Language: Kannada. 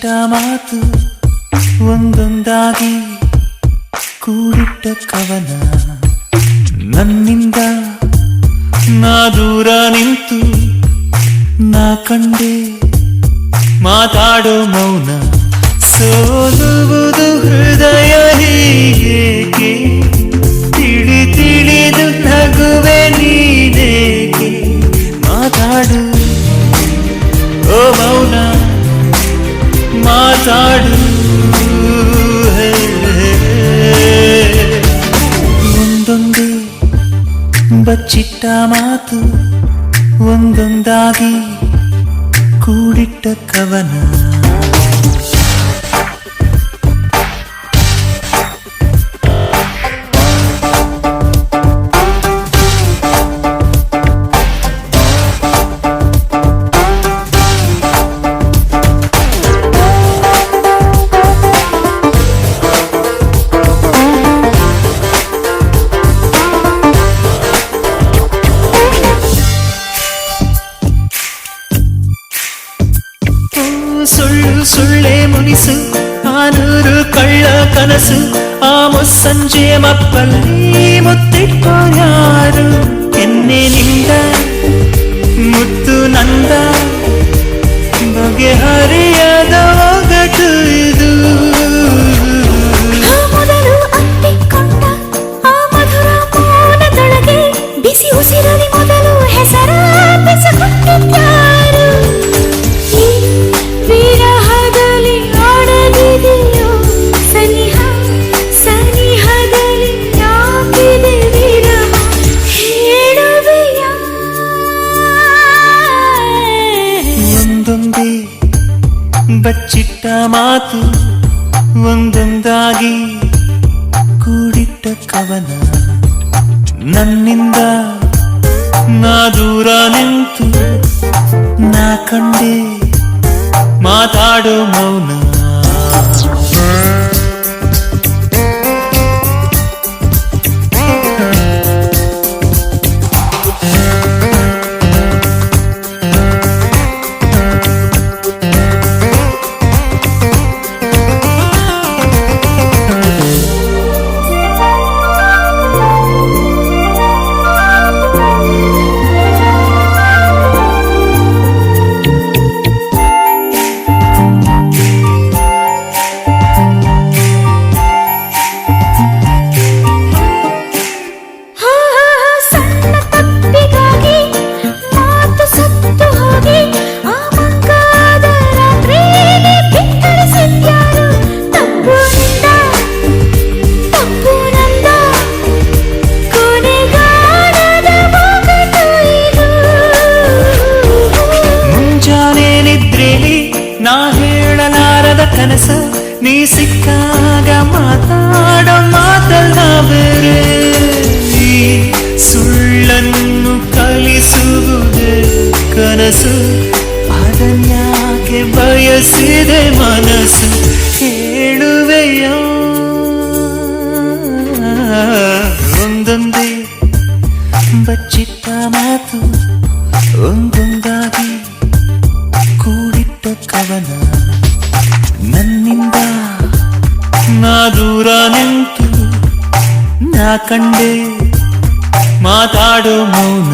ಬಚ್ಚಿಟ್ಟ ಮಾತು ಒಂದೊಂದಾಗಿ ಕೂಡಿಟ್ಟ ಕವನ ನನ್ನಿಂದ ನಾ ದೂರ ನಿಂತು ನಾ ಕಂಡೆ ಮಾತಾಡೋ ಮೌನ ಸೋಲುವುದು ಹೃದಯ ಹೀಗೇಕೆ ತಿಳಿ ತಿಳಿದು ನಗುವೆ ನೀನೇಕೆ ಮಾತಾಡು ಓ ಮೌನ ಮಾತಾಡು ಒಂದೊಂದೇ ಬಚ್ಚಿಟ್ಟ ಮಾತು ಒಂದೊಂದಾಗಿ ಕೂಡಿಟ್ಟ ಕವನ ಸುಳ್ಳು ಸುಳ್ಳೆ ಮುನಿಸು ಆನೂರು ಕಳ್ಳ ಕನಸು ಆ ಮುಸ್ಸಂಜೆ ಮಪ್ಪಲ್ಲಿ ಮುತ್ತಿಟ್ಟೋ ಯಾರು ಎನ್ನೆನಿಂದ ಮುತ್ತು ನಂದ ಬಗೆಹರಿಯದ ಒಗಟು ಇದು ಮೊದಲು ಅಪ್ಪಿಕೊಂಡ ಆ ಮಧುರ ಮೌನದೊಳಗೆ ಬಿಸಿ ಉಸಿರಲಿ ಮೊದಲು ಹೆಸರ ಬೆಸಕೊಟ್ಟಿದ್ಯಾರು ವಿರಹದಲ್ಲಿ ಆಡದಿದೆಯೋ ಸನಿಹ ಸನಿಹದಲ್ಲಿ ಯಾಕಿದೆ ವಿರಹ ಹೇಳುವೆಯ ಒಂದೊಂದೇ ಬಚ್ಚಿಟ್ಟ ಮಾತು ಒಂದೊಂದಾಗಿ ಕೂಡಿಟ್ಟ ಕವನ ನನ್ನಿಂದ ನಾ ದೂರ ನಿಂತು ನಾ ಕಂಡೆ ಮಾತಾಡೋ ಮೌನ ನಾ ಹೇಳಲಾರದ ಕನಸ ನೀ ಸಿಕ್ಕಾಗ ಮಾತಾಡೋ ಮಾತಲ್ಲ ಬೇರೆ ಈ ಸುಳ್ಳನ್ನು ಕಲಿಸುವುದೇ ಕನಸು ಅದನ್ಯಾಕೆ ಬಯಸಿದೆ ಮನಸ್ಸು ಹೇಳುವೆಯ ಒಂದೊಂದೇ ಬಚ್ಚಿಟ್ಟ ಮಾತು ಒಂದೊಂದಾಗಿ ಕೂಡಿಟ್ಟ ಕವನ ನನ್ನಿಂದ ನಾ ದೂರ ನಿಂತು ನಾ ಕಂಡೆ ಮಾತಾಡೋ ಮೌನ